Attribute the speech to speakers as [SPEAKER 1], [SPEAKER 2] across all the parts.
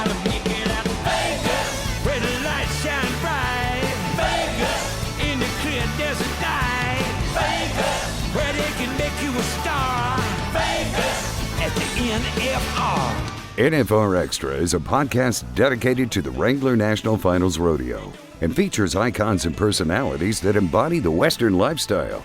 [SPEAKER 1] gotta pick it up. Vegas, where the lights shine bright. Vegas, in the clear desert night. Vegas, where they can make you a star. Vegas, at the NFR.
[SPEAKER 2] NFR Extra is a podcast dedicated to the Wrangler National Finals Rodeo and features icons and personalities that embody the Western lifestyle.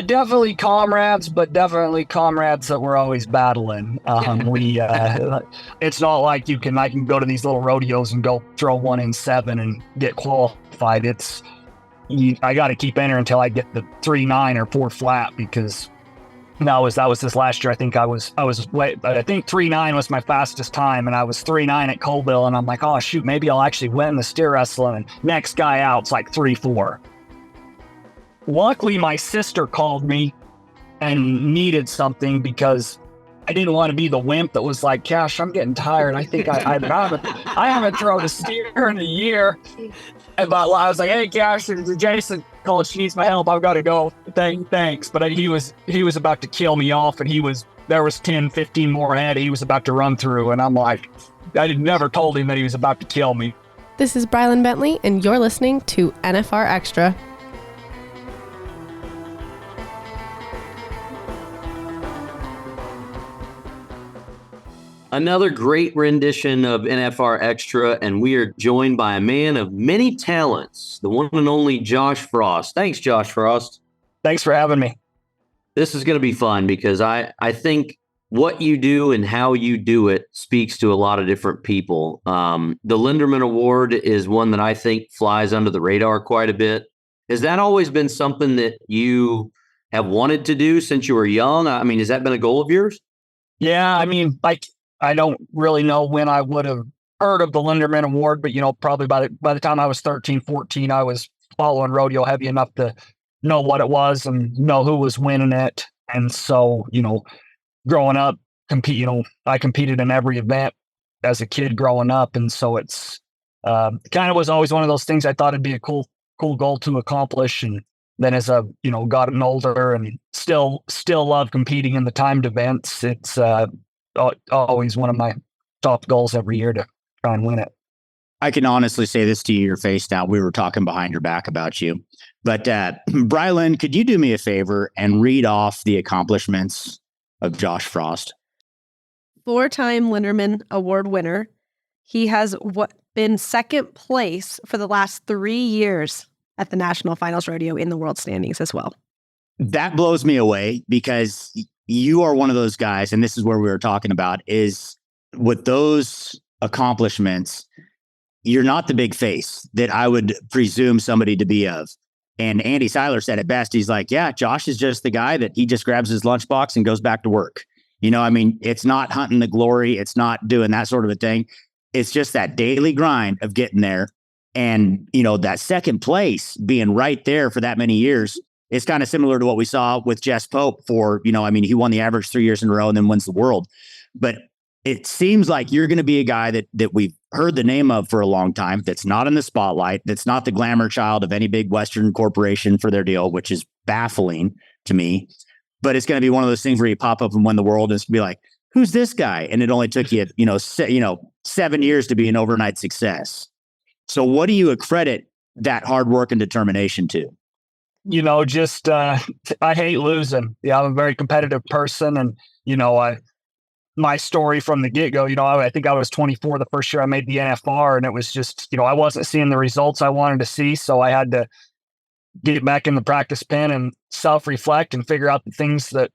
[SPEAKER 3] Definitely comrades, but definitely comrades that we're always battling. It's not like I can go to these little rodeos and go throw 1 in 7 and get qualified. I got to keep entering until I get the 3-9 or 4 flat, because that was this last year. I think I think 3-9 was my fastest time, and I was 3-9 at Colville, and I'm like, oh shoot, maybe I'll actually win the steer wrestling. And next guy out's like 3-4. Luckily, my sister called me and needed something, because I didn't want to be the wimp that was like, Cash, I'm getting tired. I think I haven't thrown a steer in a year. But I was like, hey, Cash, Jason called. She needs my help. I've got to go. Thanks. But he was about to kill me off, and there was 10, 15 more ahead he was about to run through. And I'm like, I never told him that he was about to kill me.
[SPEAKER 4] This is Brylan Bentley, and you're listening to NFR Extra.
[SPEAKER 5] Another great rendition of NFR Extra, and we are joined by a man of many talents, the one and only Josh Frost. Thanks, Josh Frost.
[SPEAKER 3] Thanks for having me.
[SPEAKER 5] This is going to be fun, because I think what you do and how you do it speaks to a lot of different people. The Linderman Award is one that I think flies under the radar quite a bit. Has that always been something that you have wanted to do since you were young? I mean, has that been a goal of yours?
[SPEAKER 3] Yeah, I mean, I don't really know when I would have heard of the Linderman Award, but, probably by the time I was 13, 14, I was following rodeo heavy enough to know what it was and know who was winning it. And so, growing up, I competed in every event as a kid growing up. And so it's kind of was always one of those things I thought it'd be a cool goal to accomplish. And then as I, gotten older and still love competing in the timed events, it's always one of my top goals every year to try and win it.
[SPEAKER 6] I can honestly say this to your face now. We were talking behind your back about you. But Brylan, could you do me a favor and read off the accomplishments of Josh Frost?
[SPEAKER 4] 4-time Linderman Award winner. He has been second place for the last 3 years at the National Finals Rodeo in the world standings as well.
[SPEAKER 6] That blows me away, because you are one of those guys, and this is where we were talking about, is with those accomplishments, you're not the big face that I would presume somebody to be of. And Andy Seiler said it best. He's like, yeah, Josh is just the guy that he just grabs his lunchbox and goes back to work. It's not hunting the glory. It's not doing that sort of a thing. It's just that daily grind of getting there. And, that second place being right there for that many years. It's kind of similar to what we saw with Jess Pope for, he won the average 3 years in a row and then wins the world. But it seems like you're going to be a guy that we've heard the name of for a long time, that's not in the spotlight, that's not the glamour child of any big Western corporation for their deal, which is baffling to me. But it's going to be one of those things where you pop up and win the world, and it's going to be like, who's this guy? And it only took you, 7 years to be an overnight success. So what do you accredit that hard work and determination to?
[SPEAKER 3] I hate losing. Yeah, I'm a very competitive person. And, my story from the get-go, I think I was 24 the first year I made the NFR, and it was just, I wasn't seeing the results I wanted to see. So I had to get back in the practice pen and self-reflect and figure out the things that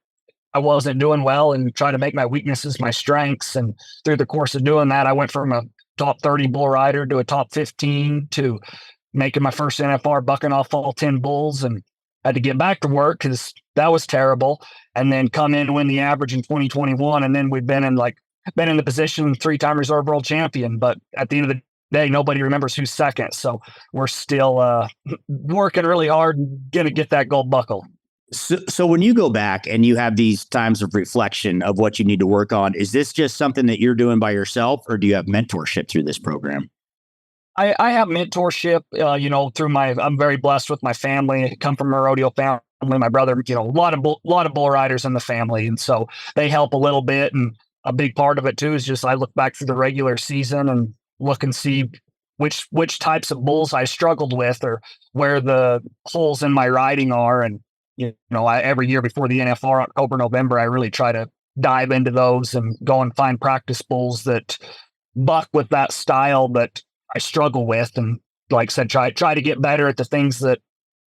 [SPEAKER 3] I wasn't doing well and try to make my weaknesses my strengths. And through the course of doing that, I went from a top 30 bull rider to a top 15 to making my first NFR, bucking off all 10 bulls, and had to get back to work because that was terrible. And then come in and win the average in 2021. And then we've been in the position 3-time reserve world champion. But at the end of the day, nobody remembers who's second. So we're still working really hard and going to get that gold buckle.
[SPEAKER 6] So when you go back and you have these times of reflection of what you need to work on, is this just something that you're doing by yourself, or do you have mentorship through this program?
[SPEAKER 3] I have mentorship, through I'm very blessed with my family. I come from a rodeo family. My brother, a lot of bull riders in the family. And so they help a little bit. And a big part of it too is just I look back through the regular season and look and see which types of bulls I struggled with or where the holes in my riding are. And, every year before the NFR, October, November, I really try to dive into those and go and find practice bulls that buck with that style that I struggle with. And like I said, try to get better at the things that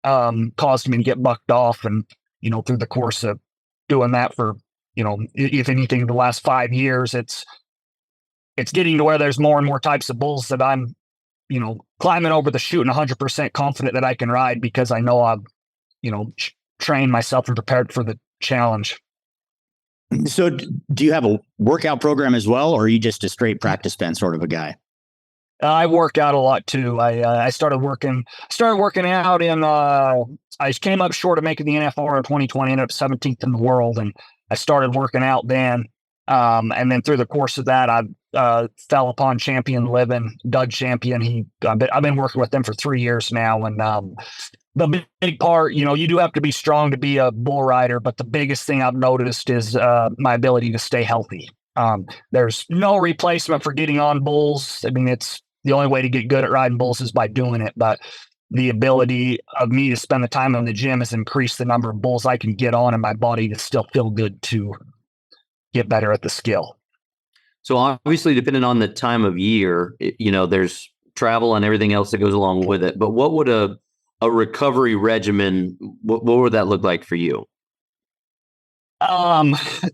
[SPEAKER 3] caused me to get bucked off. And, through the course of doing that for, if anything, the last 5 years, it's getting to where there's more and more types of bulls that I'm, climbing over the chute and 100% confident that I can ride because I know I've, trained myself and prepared for the challenge.
[SPEAKER 6] So do you have a workout program as well, or are you just a straight practice pen sort of a guy?
[SPEAKER 3] I work out a lot too. I started working out in, I came up short of making the NFR in 2020, ended up 17th in the world. And I started working out then. And then through the course of that, I fell upon Champion Living, Doug Champion. I've been working with them for 3 years now. And the big part, you do have to be strong to be a bull rider. But the biggest thing I've noticed is my ability to stay healthy. There's no replacement for getting on bulls. I mean, it's the only way to get good at riding bulls is by doing it. But the ability of me to spend the time in the gym has increased the number of bulls I can get on in my body to still feel good to get better at the skill.
[SPEAKER 5] So obviously, depending on the time of year, there's travel and everything else that goes along with it. But what would a recovery regimen, what would that look like for you?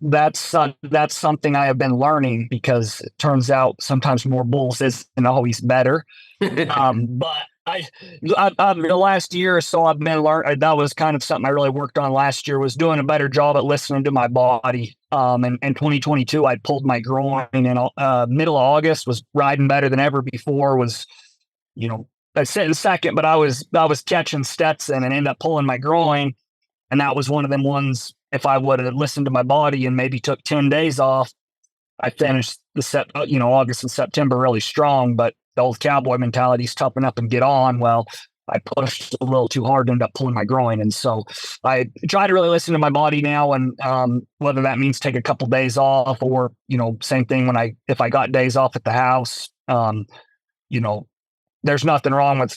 [SPEAKER 3] That's something I have been learning because it turns out sometimes more bulls isn't always better. But I the last year or so I've been learning. That was kind of something I really worked on last year, was doing a better job at listening to my body. And in 2022, I pulled my groin in middle of August, was riding better than ever before, was, I said in second, but I was catching Stetson and ended up pulling my groin. And that was one of them ones, if I would have listened to my body and maybe took 10 days off, I finished August and September really strong. But the old cowboy mentality is toughen up and get on. Well, I pushed a little too hard and ended up pulling my groin. And so I try to really listen to my body now. And whether that means take a couple days off or, same thing if I got days off at the house, there's nothing wrong with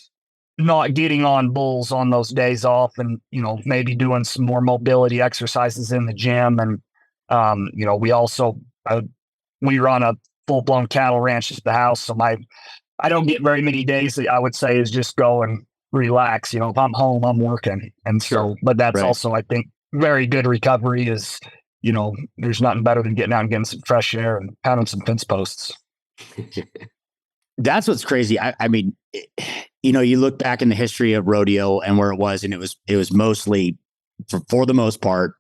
[SPEAKER 3] not getting on bulls on those days off and, maybe doing some more mobility exercises in the gym. And, we run a full-blown cattle ranch at the house. So I don't get very many days that I would say is just go and relax. If I'm home, I'm working. And so, but that's right. Also, I think, very good recovery is, there's nothing better than getting out and getting some fresh air and pounding some fence posts.
[SPEAKER 6] That's what's crazy. I mean, you look back in the history of rodeo and where it was, and it was mostly, for the most part,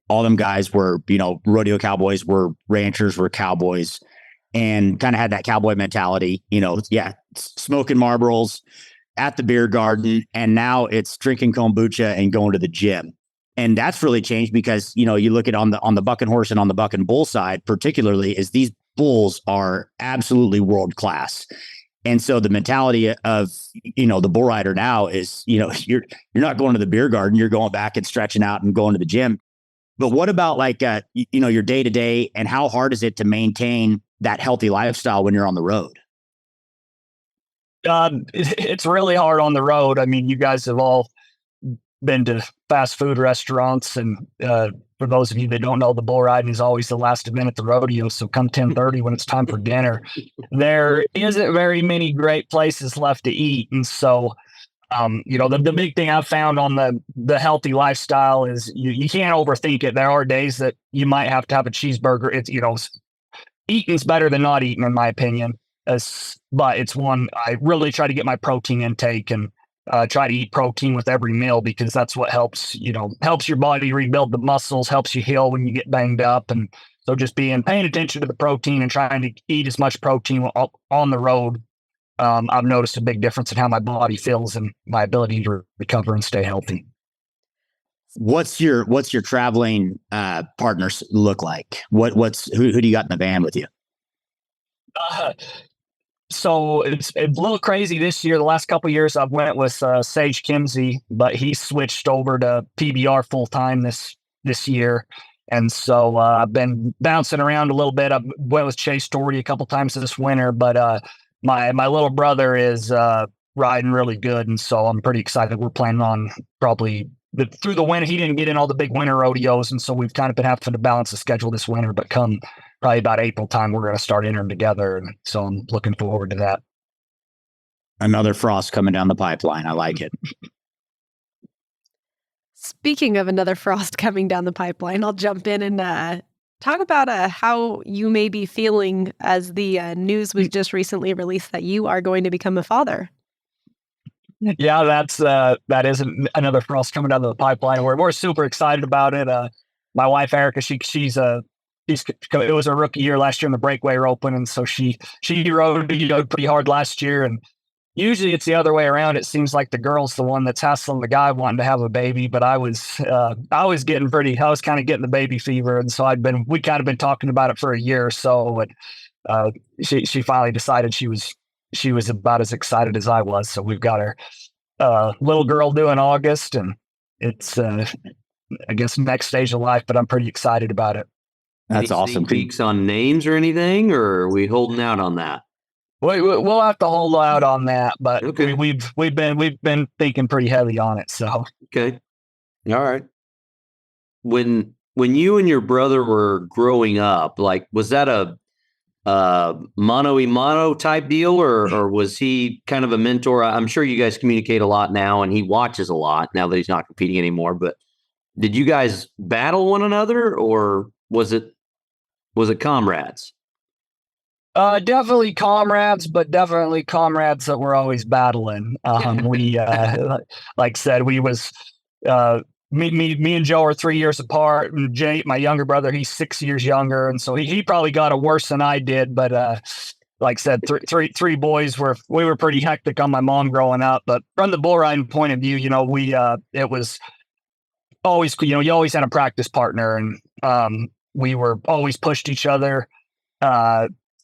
[SPEAKER 6] all them guys were, rodeo cowboys, were ranchers, were cowboys, and kind of had that cowboy mentality, smoking Marlboros at the beer garden. And now it's drinking kombucha and going to the gym. And that's really changed because, you look at on the bucking horse and on the bucking bull side, particularly, is these bulls are absolutely world class. And so the mentality of, the bull rider now is, you're not going to the beer garden, you're going back and stretching out and going to the gym. But what about your day to day, and how hard is it to maintain that healthy lifestyle when you're on the road?
[SPEAKER 3] It's really hard on the road. I mean, you guys have all been to fast food restaurants, and for those of you that don't know, the bull riding is always the last event at the rodeo. So come 10:30 when it's time for dinner, there isn't very many great places left to eat. And so, the big thing I've found on the healthy lifestyle is you can't overthink it. There are days that you might have to have a cheeseburger. It's, eating's better than not eating, in my opinion. But it's one, I really try to get my protein intake and try to eat protein with every meal, because that's what helps your body rebuild the muscles, helps you heal when you get banged up. And so just paying attention to the protein and trying to eat as much protein on the road, I've noticed a big difference in how my body feels and my ability to recover and stay healthy.
[SPEAKER 6] What's your traveling partners look like? Who do you got in the van with you?
[SPEAKER 3] So it's a little crazy this year. The last couple of years I've went with Sage Kimsey, but he switched over to PBR full time this year. And so I've been bouncing around a little bit. I went with Chase Doherty a couple times this winter, but my little brother is riding really good, and so I'm pretty excited. We're planning on probably through the winter. He didn't get in all the big winter rodeos, and so we've kind of been having to balance the schedule this winter. But come probably about April time, we're going to start entering together, and so I'm looking forward to that.
[SPEAKER 6] Another Frost coming down the pipeline. I like it.
[SPEAKER 4] Speaking of another Frost coming down the pipeline, I'll jump in and talk about how you may be feeling as the news was just recently released that you are going to become a father.
[SPEAKER 3] Yeah, that is another Frost coming down the pipeline. We're super excited about it. My wife Erica, it was a rookie year last year in the Breakaway Open, and so she rode pretty hard last year. And usually it's the other way around. It seems like the girl's the one that's hassling the guy wanting to have a baby. But I was kind of getting the baby fever, and so we kind of been talking about it for a year or so. And she finally decided she was about as excited as I was. So we've got our little girl due in August, and it's I guess next stage of life. But I'm pretty excited about it.
[SPEAKER 6] That's
[SPEAKER 5] Any
[SPEAKER 6] awesome.
[SPEAKER 5] sneak peeks on names or anything, or are we holding out on that?
[SPEAKER 3] We'll have to hold out on that, but
[SPEAKER 5] Okay.
[SPEAKER 3] we've been thinking pretty heavy on it. So
[SPEAKER 5] Okay, all right. When you and your brother were growing up, like, was that a mano a mano type deal, or was he kind of a mentor? I'm sure you guys communicate a lot now, and he watches a lot now that he's not competing anymore. But did you guys battle one another, or was it comrades?
[SPEAKER 3] definitely comrades, but definitely comrades that we're always battling. We like I said, we was me and Joe are 3 years apart, and Jay, my younger brother, he's 6 years younger, and so he probably got it worse than I did. But like I said, three boys we were pretty hectic on my mom growing up. But from the bull riding point of view, it was always, you always had a practice partner, and we were always pushed each other.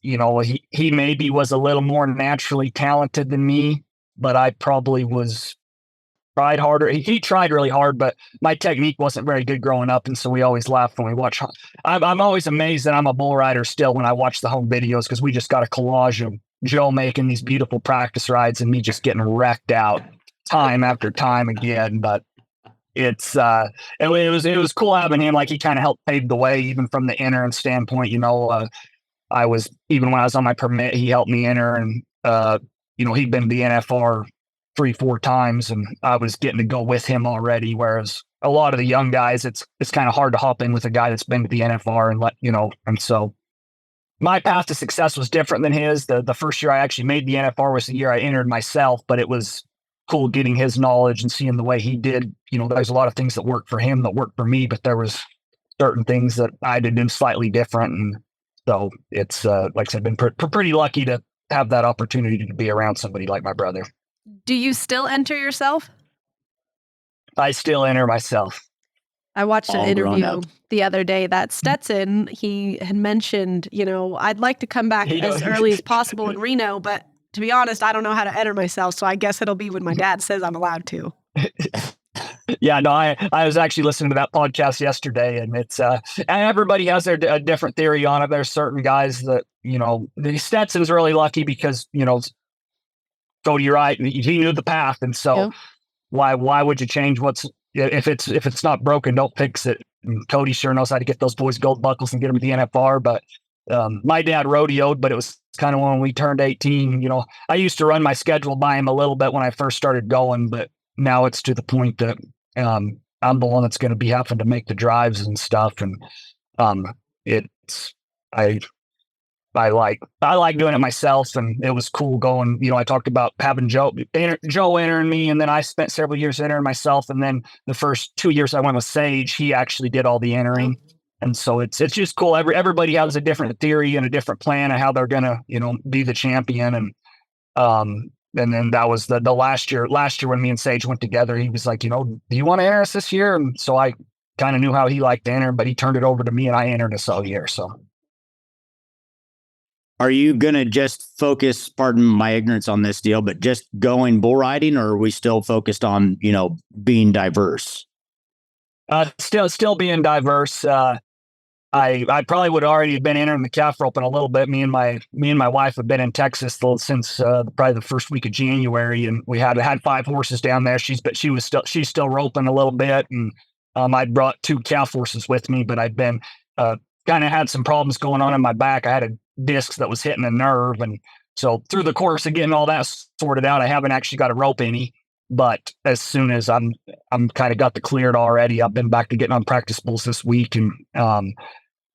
[SPEAKER 3] He maybe was a little more naturally talented than me, but I probably tried harder. He tried really hard, but my technique wasn't very good growing up, and so we always laugh when we watch. I'm always amazed that I'm a bull rider still when I watch the home videos, because we just got a collage of Joe making these beautiful practice rides and me just getting wrecked out time after time again. But it was cool having him. Like, he kind of helped pave the way, even from the interim standpoint. I was, even when I was on my permit, he helped me enter, and he'd been to the NFR 3-4 times, and I was getting to go with him already. Whereas a lot of the young guys, it's kind of hard to hop in with a guy that's been to the NFR and so my path to success was different than his. The first year I actually made the NFR was the year I entered myself, but it was cool getting his knowledge and seeing the way he did. There's a lot of things that worked for him that worked for me, but there was certain things that I did do slightly different. And so it's like I said, been pretty lucky to have that opportunity to be around somebody like my brother.
[SPEAKER 4] Do you still enter yourself?
[SPEAKER 3] I still enter myself.
[SPEAKER 4] I watched an
[SPEAKER 6] All grown
[SPEAKER 4] interview
[SPEAKER 6] up.
[SPEAKER 4] the other day that Stetson, he had mentioned, I'd like to come back as early as possible in Reno, but to be honest, I don't know how to enter myself, so I guess it'll be when my dad says I'm allowed to.
[SPEAKER 3] Yeah, no, I was actually listening to that podcast yesterday, and it's and everybody has a different theory on it. There's certain guys that, Stetson's really lucky because, Cody, you're right, he knew the path, and so why would you change if it's not broken, don't fix it. And Cody sure knows how to get those boys gold buckles and get them to the NFR. But my dad rodeoed, but it was kind of when we turned 18. I used to run my schedule by him a little bit when I first started going, but now it's to the point that I'm the one that's going to be having to make the drives and stuff. And I like doing it myself, and it was cool going. I talked about having Joe entering me, and then I spent several years entering myself. And then the first 2 years I went with Sage, he actually did all the entering. And so it's just cool. Everybody has a different theory and a different plan of how they're gonna, be the champion. And And then that was the last year when me and Sage went together, he was like, do you want to enter us this year? And so I kind of knew how he liked to enter, but he turned it over to me and I entered us all year. So
[SPEAKER 6] are you going to just focus, pardon my ignorance on this deal, but just going bull riding, or are we still focused on, being diverse?
[SPEAKER 3] Still being diverse. I probably would already have been entering the calf roping a little bit. Me and my wife have been in Texas since probably the first week of January, and we had 5 horses down there. She's still roping a little bit, and I brought 2 calf horses with me, but I've been kind of had some problems going on in my back. I had a disc that was hitting a nerve, and so through the course of getting all that sorted out, I haven't actually got to rope any. But as soon as I'm kind of got the cleared already, I've been back to getting on practice bulls this week, and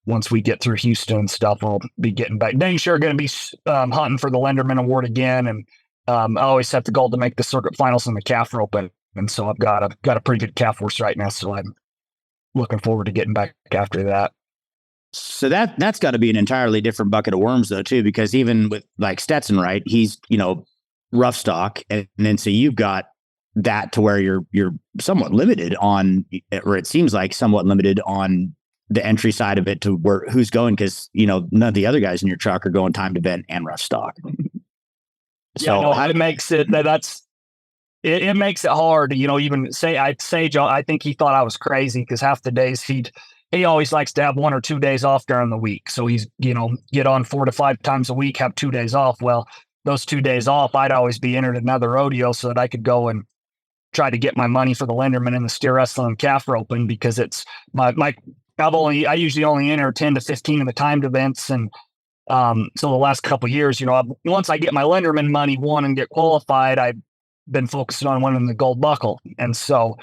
[SPEAKER 3] once we get through Houston and stuff, I'll be getting back. Dang sure going to be hunting for the Linderman Award again, and I always set the goal to make the circuit finals in the calf roping, and so I've got a pretty good calf horse right now, so I'm looking forward to getting back after that.
[SPEAKER 6] So that's got to be an entirely different bucket of worms, though, too, because even with like Stetson, right? He's rough stock, and then so you've got that to where you're somewhat limited on, or it seems like somewhat limited on the entry side of it to where who's going, because none of the other guys in your truck are going timed event and rough stock.
[SPEAKER 3] So it makes it it makes it hard to even Sage. I think he thought I was crazy because half the days he always likes to have 1 or 2 days off during the week. So he's, get on 4 to 5 times a week, have 2 days off. Well, those 2 days off, I'd always be entered another rodeo so that I could go and try to get my money for the Linderman and the steer wrestling and calf roping, because it's I usually only enter 10 to 15 of the timed events. And so the last couple of years, once I get my Linderman money won and get qualified, I've been focusing on winning the gold buckle. And so,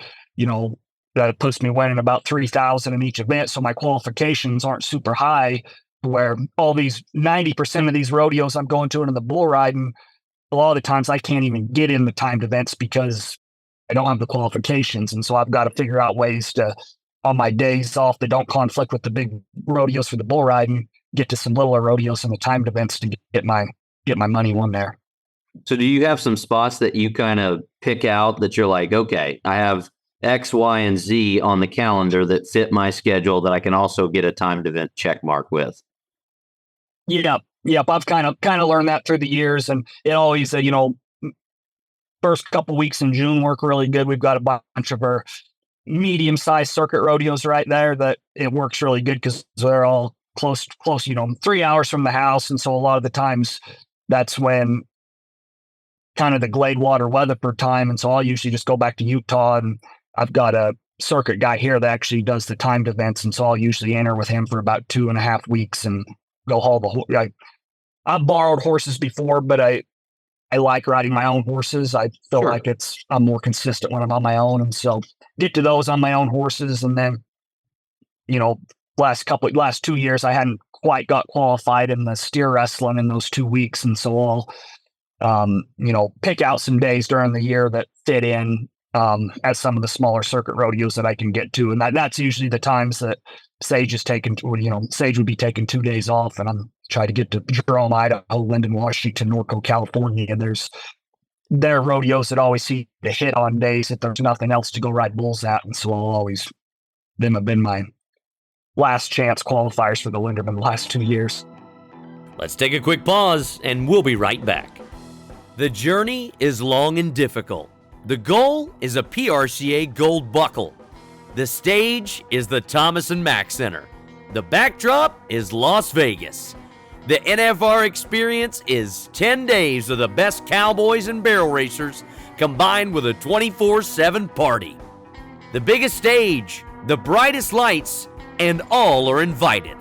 [SPEAKER 3] that puts me winning about 3,000 in each event. So my qualifications aren't super high, where all these 90% of these rodeos I'm going to in the bull riding, a lot of the times I can't even get in the timed events because I don't have the qualifications. And so I've got to figure out ways to, on my days off that don't conflict with the big rodeos for the bull riding, get to some littler rodeos and the timed events to get my money won there.
[SPEAKER 5] So do you have some spots that you kind of pick out that you're like, okay, I have X, Y, and Z on the calendar that fit my schedule that I can also get a timed event check mark with?
[SPEAKER 3] Yep. I've kind of learned that through the years, and it always, first couple weeks in June work really good. We've got a bunch of our medium-sized circuit rodeos right there that it works really good because they're all close, 3 hours from the house, and so a lot of the times that's when kind of the Gladewater Weatherford time, and so I'll usually just go back to Utah, and I've got a circuit guy here that actually does the timed events, and so I'll usually enter with him for about 2.5 weeks and go haul the. I've borrowed horses before, but I like riding my own horses. I feel like I'm more consistent when I'm on my own, and so get to those on my own horses, and then last 2 years I hadn't quite got qualified in the steer wrestling in those 2 weeks, and so I'll pick out some days during the year that fit in at some of the smaller circuit rodeos that I can get to. And that's usually the times that Sage is taking, Sage would be taking 2 days off, and I'm trying to get to Jerome, Idaho, Linden, Washington, Norco, California. And there are rodeos that always seem to hit on days that there's nothing else to go ride bulls at. And so them have been my last chance qualifiers for the Linderman the last 2 years.
[SPEAKER 7] Let's take a quick pause and we'll be right back. The journey is long and difficult. The goal is a PRCA gold buckle. The stage is the Thomas & Mack Center. The backdrop is Las Vegas. The NFR experience is 10 days of the best cowboys and barrel racers combined with a 24/7 party. The biggest stage, the brightest lights, and all are invited.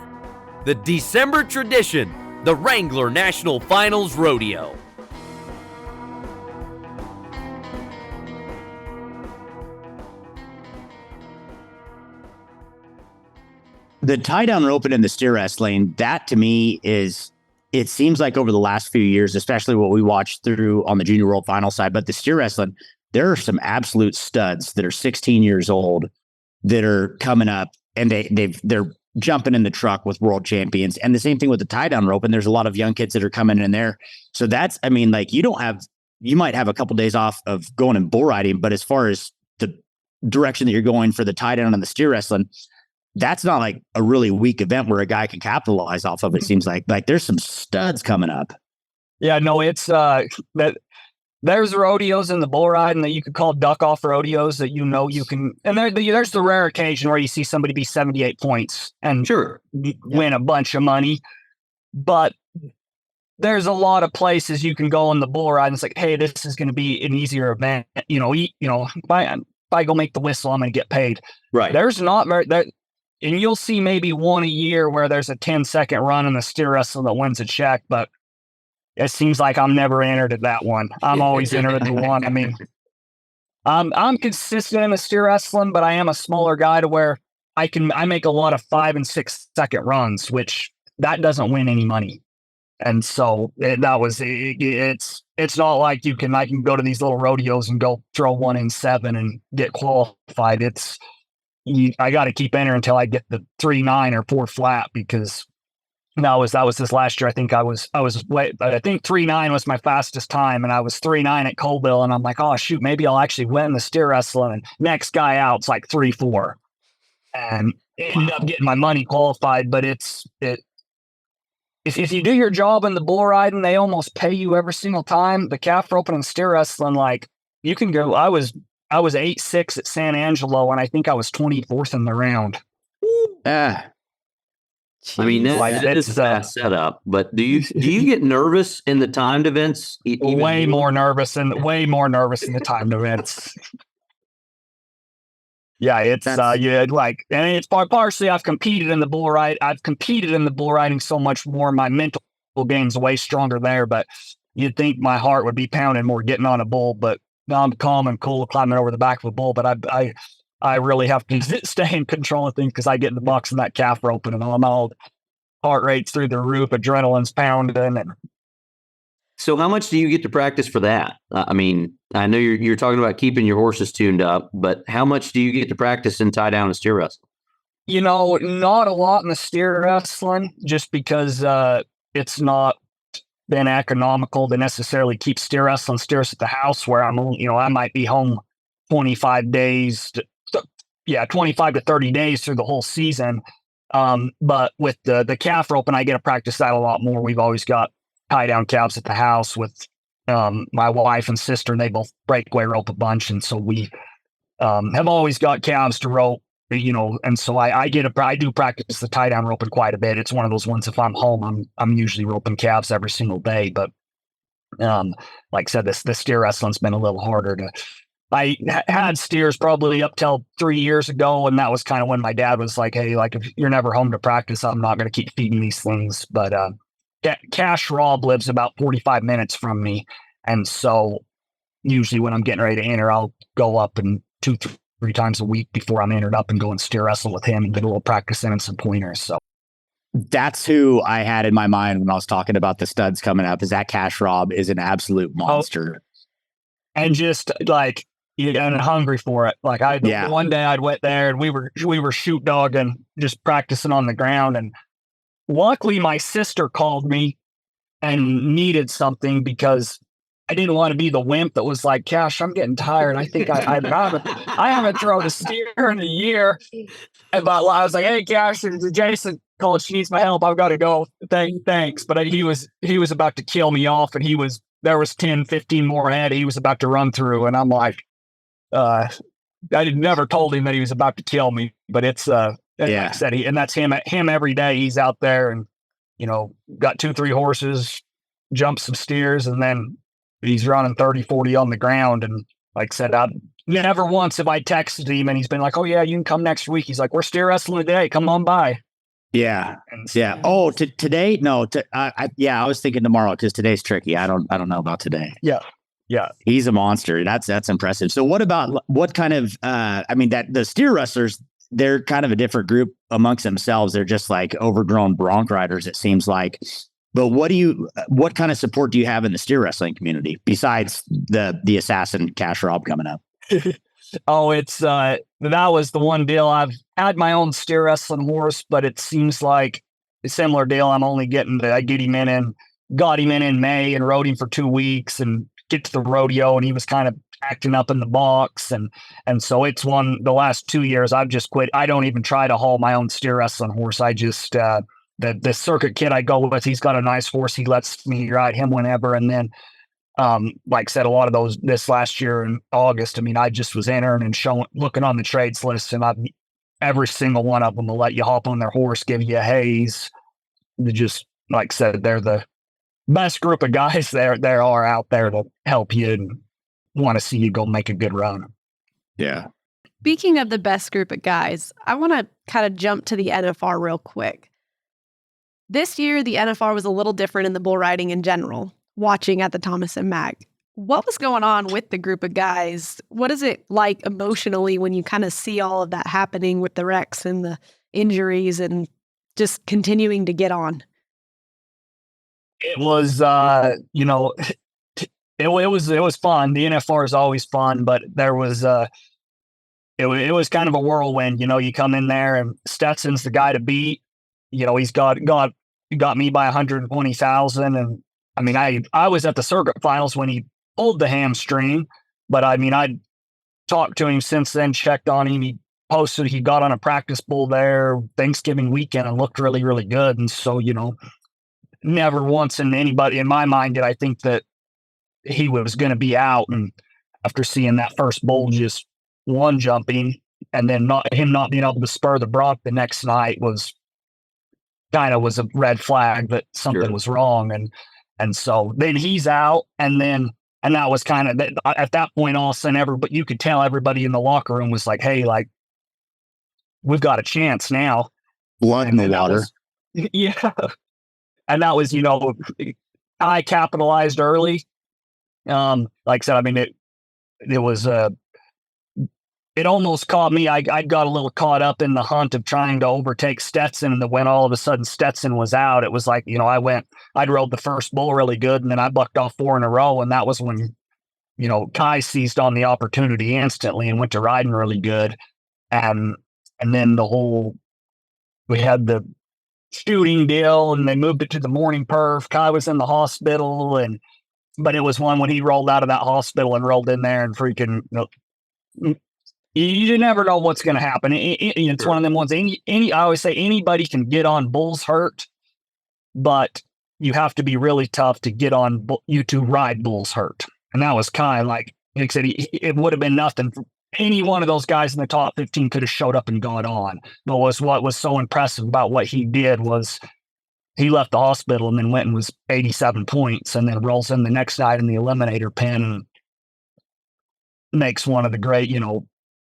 [SPEAKER 7] The December tradition, the Wrangler National Finals Rodeo.
[SPEAKER 6] The tie down roping and the steer wrestling, that to me it seems like over the last few years, especially what we watched through on the Junior World Final side, but the steer wrestling, there are some absolute studs that are 16 years old that are coming up, and they're jumping in the truck with world champions. And the same thing with the tie down rope. And there's a lot of young kids that are coming in there. So you don't have you might have a couple days off of going and bull riding, but as far as the direction that you're going for the tie down and the steer wrestling, that's not like a really weak event where a guy can capitalize off of. It seems like there's some studs coming up.
[SPEAKER 3] Yeah, no, it's that there's rodeos in the bull riding that you could call duck off rodeos that you can, and there's the rare occasion where you see somebody be 78 points and win a bunch of money, but there's a lot of places you can go in the bull ride and it's like, hey, this is going to be an easier event. If I go make the whistle, I'm going to get paid.
[SPEAKER 5] Right.
[SPEAKER 3] There's not very that, and you'll see maybe one a year where there's a 10-second run in the steer wrestle that wins a check, but it seems like I'm never entered at that one. I'm always entered at the one. I mean, I'm consistent in the steer wrestling, but I am a smaller guy to where I make a lot of 5 and 6 second runs, which that doesn't win any money. And so it's not like I can go to these little rodeos and go throw 1 in 7 and get qualified. I got to keep entering until I get the 3.9 or 4 flat, because that was this last year. I think I think 3.9 was my fastest time, and I was 3.9 at Colville, and I'm like, oh shoot, maybe I'll actually win the steer wrestling. And next guy out's like 3.4, and ended up getting my money qualified. But if you do your job in the bull riding, they almost pay you every single time. The calf roping and steer wrestling, like you can go. I was 8-6 at San Angelo, and I think I was 24th in the round.
[SPEAKER 5] I mean, that is a fast setup. But do you get nervous in the timed events?
[SPEAKER 3] Way more nervous in the timed events. Yeah, it's and it's partially I've competed in the bull ride. I've competed in the bull riding so much more. My mental game's way stronger there. But you'd think my heart would be pounding more getting on a bull. But I'm calm and cool climbing over the back of a bull. But I really have to stay in control of things because I get in the box and that calf roping and I'm all heart rate's through the roof, adrenaline's pounding. And
[SPEAKER 5] so how much do you get to practice for that? I mean, I know you're talking about keeping your horses tuned up, but how much do you get to practice in tie down and steer wrestling?
[SPEAKER 3] Not a lot in the steer wrestling, just because it's not been economical to necessarily keep steer wrestling steers at the house where I might be home 25 days 25 to 30 days through the whole season. But with the calf roping, I get to practice that a lot more. We've always got tie down calves at the house with my wife and sister, and they both breakaway rope a bunch. And so we have always got calves to rope, and so I do practice the tie down roping quite a bit. It's one of those ones, if I'm home, I'm usually roping calves every single day. But like I said, the steer wrestling's been a little harder to. I had steers probably up till 3 years ago, and that was kind of when my dad was like, hey, like if you're never home to practice, I'm not going to keep feeding these things. But Cash Rob lives about 45 minutes from me. And so usually when I'm getting ready to enter, I'll go up and 2-3 times a week before I'm entered up and go and steer wrestle with him and get a little practice in and some pointers. So
[SPEAKER 6] that's who I had in my mind when I was talking about the studs coming up, is that Cash Rob is an absolute monster.
[SPEAKER 3] And just like, and hungry for it. Like one day I'd went there and we were shoot dogging, just practicing on the ground. And luckily my sister called me and needed something because I didn't want to be the wimp that was like, Cash, I'm getting tired. I think I haven't thrown a steer in a year. But I was like, hey, Cash, Jason called. She needs my help. I've got to go. Thanks. But he was about to kill me off, and there was 10, 15 more ahead. He was about to run through, and I'm like, I never told him that he was about to kill me, but it's like I said, and that's him every day. He's out there and got 2-3 horses, jumps some steers, and then he's running 30-40 on the ground. And like I said, I never once have I texted him and he's been like, oh yeah, you can come next week. He's like, we're steer wrestling today, come on by.
[SPEAKER 6] Yeah. Oh, today? No, I was thinking tomorrow because today's tricky. I don't know about today.
[SPEAKER 3] Yeah,
[SPEAKER 6] he's a monster. That's impressive. So what kind of that the steer wrestlers, they're kind of a different group amongst themselves. They're just like overgrown bronc riders, it seems like. But what kind of support do you have in the steer wrestling community besides the assassin Cash Rob coming up?
[SPEAKER 3] Oh, it's that was the one deal. I've had my own steer wrestling horse, but it seems like a similar deal. I'm only got him in May and rode him for 2 weeks and get to the rodeo, and he was kind of acting up in the box. And so it's the last 2 years I've just quit. I don't even try to haul my own steer wrestling horse. I just, the circuit kid I go with, he's got a nice horse. He lets me ride him whenever. And then, like I said, a lot of those this last year in August, I mean, I just was entering and looking on the trades list, and every single one of them will let you hop on their horse, give you a haze. They just, like I said, they're the best group of guys there are out there to help you and want to see you go make a good run.
[SPEAKER 6] Yeah.
[SPEAKER 4] Speaking of the best group of guys, I want to kind of jump to the NFR real quick. This year, the NFR was a little different in the bull riding in general, watching at the Thomas and Mack. What was going on with the group of guys? What is it like emotionally when you kind of see all of that happening with the wrecks and the injuries and just continuing to get on?
[SPEAKER 3] It was, it was fun. The NFR is always fun, but there was, it was kind of a whirlwind. You come in there and Stetson's the guy to beat. He's got me by 120,000. And I mean, I was at the circuit finals when he pulled the hamstring, but I mean, I'd talked to him since then, checked on him. He posted, he got on a practice bull there Thanksgiving weekend and looked really, really good. And so, never once in my mind did I think that he was going to be out. And after seeing that first bull just one jumping and then not being able to spur the bronc the next night was a red flag that something was wrong. And so then he's out, and that was kind of at that point, all of a sudden, but you could tell everybody in the locker room was like, hey, like, we've got a chance now.
[SPEAKER 6] Blood in the water.
[SPEAKER 3] Yeah. And that was, I capitalized early. Like I said, I mean, it was, it almost caught me. I got a little caught up in the hunt of trying to overtake Stetson. And then when all of a sudden Stetson was out, it was like, I'd rode the first bull really good, and then I bucked off 4 in a row. And that was when, Kai seized on the opportunity instantly and went to riding really good. And then we had the shooting deal, and they moved it to the morning perf. Kai was in the hospital, but it was one when he rolled out of that hospital and rolled in there and freaking, you never know what's going to happen. It's one of them ones. I always say anybody can get on bulls hurt, but you have to be really tough to get on you to ride bulls hurt. And that was Kai. Like I said, it would have been nothing. Any one of those guys in the top 15 could have showed up and got on. But what was so impressive about what he did was he left the hospital and then went and was 87 points, and then rolls in the next night in the eliminator pen and makes one of the great,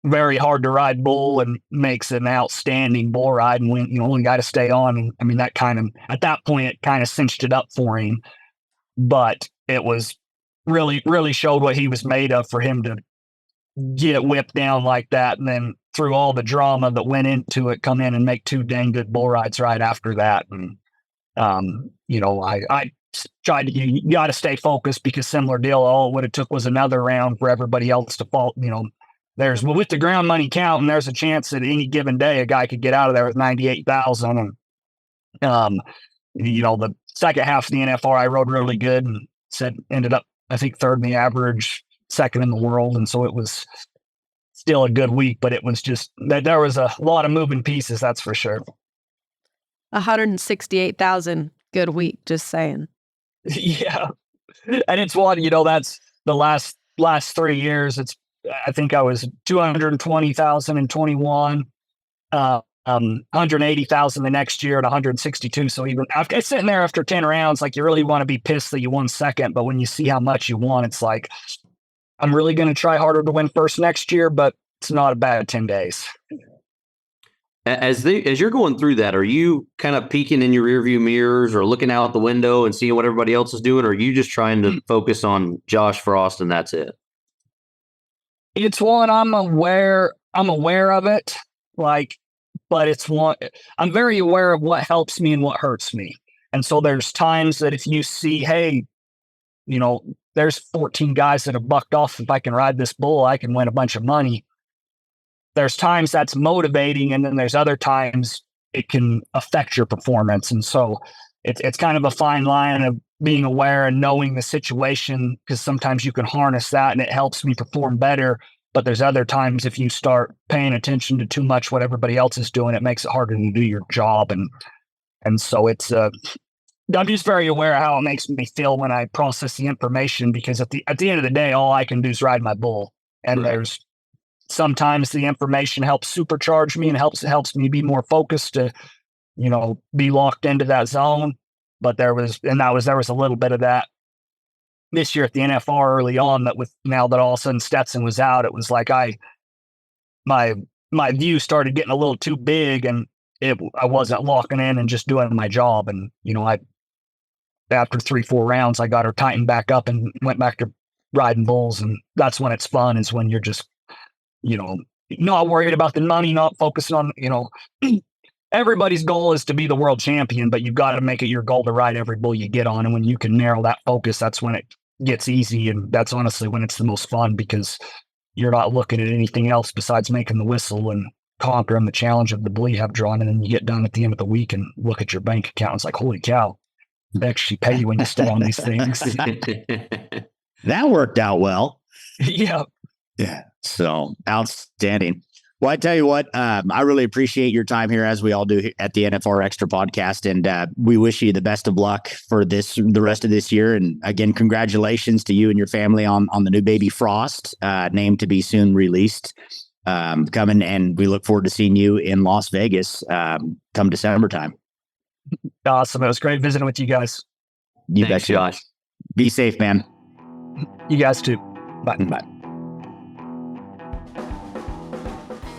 [SPEAKER 3] very hard to ride bull and makes an outstanding bull ride and win, only got to stay on. And I mean, that kind of, at that point, it kind of cinched it up for him, but it was really, really showed what he was made of for him to get whipped down like that. And then through all the drama that went into it, come in and make 2 dang good bull rides right after that. And, I tried to, you got to stay focused, because similar deal, all what it took was another round for everybody else to fall, with the ground money counting, there's a chance that any given day a guy could get out of there with 98,000. And, the second half of the NFR, I rode really good and ended up, I think, 3rd in the average, 2nd in the world. And so it was still a good week, but it was just that there was a lot of moving pieces. That's for sure.
[SPEAKER 4] 168,000 good week. Just saying.
[SPEAKER 3] Yeah. And it's that's the last 3 years. I think I was 220,000 in 21, 180,000 the next year at 162. So even after sitting there after 10 rounds, like, you really want to be pissed that you won second, but when you see how much you won, it's like, I'm really going to try harder to win first next year, but it's not a bad 10 days.
[SPEAKER 5] As you're going through that, are you kind of peeking in your rearview mirrors or looking out the window and seeing what everybody else is doing? Or are you just trying to focus on Josh Frost and that's it?
[SPEAKER 3] It's one I'm aware of it, but it's one I'm very aware of what helps me and what hurts me. And so there's times that if you see, hey, there's 14 guys that have bucked off. If I can ride this bull, I can win a bunch of money. There's times that's motivating, and then there's other times it can affect your performance. And so it's kind of a fine line of being aware and knowing the situation, because sometimes you can harness that and it helps me perform better. But there's other times if you start paying attention to too much what everybody else is doing, it makes it harder to do your job. And so it's I'm just very aware of how it makes me feel when I process the information, because at the end of the day, all I can do is ride my bull. And there's sometimes the information helps supercharge me and helps me be more focused to, be locked into that zone. But there was a little bit of that this year at the NFR early on, that now that all of a sudden Stetson was out, it was like my view started getting a little too big, and I wasn't locking in and just doing my job. And, after 3-4 rounds, I got her tightened back up and went back to riding bulls. And that's when it's fun, is when you're just, not worried about the money, not focusing on, everybody's goal is to be the world champion, but you've got to make it your goal to ride every bull you get on. And when you can narrow that focus, that's when it gets easy. And that's honestly when it's the most fun, because you're not looking at anything else besides making the whistle and conquering the challenge of the bull you have drawn. And then you get done at the end of the week and look at your bank account. It's like, holy cow, they actually pay you when you stay on these things.
[SPEAKER 6] That worked out well.
[SPEAKER 3] Yeah.
[SPEAKER 6] Yeah. So outstanding. Well, I tell you what, I really appreciate your time here, as we all do at the NFR Extra podcast. And we wish you the best of luck for the rest of this year. And again, congratulations to you and your family on the new baby Frost, named to be soon released, coming. And we look forward to seeing you in Las Vegas come December time.
[SPEAKER 3] Awesome. It was great visiting with you guys.
[SPEAKER 6] You
[SPEAKER 5] Thanks,
[SPEAKER 6] bet,
[SPEAKER 5] Josh.
[SPEAKER 6] Be safe, man.
[SPEAKER 3] You guys too. Bye.
[SPEAKER 6] Bye.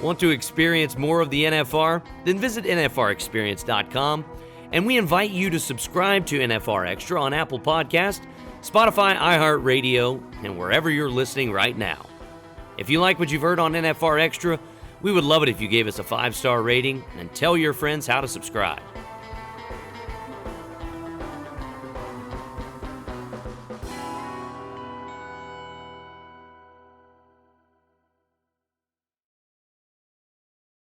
[SPEAKER 7] Want to experience more of the NFR? Then visit NFRexperience.com, and we invite you to subscribe to NFR Extra on Apple Podcast, Spotify, iHeartRadio, and wherever you're listening right now. If you like what you've heard on NFR Extra, we would love it if you gave us a 5-star rating and tell your friends how to subscribe.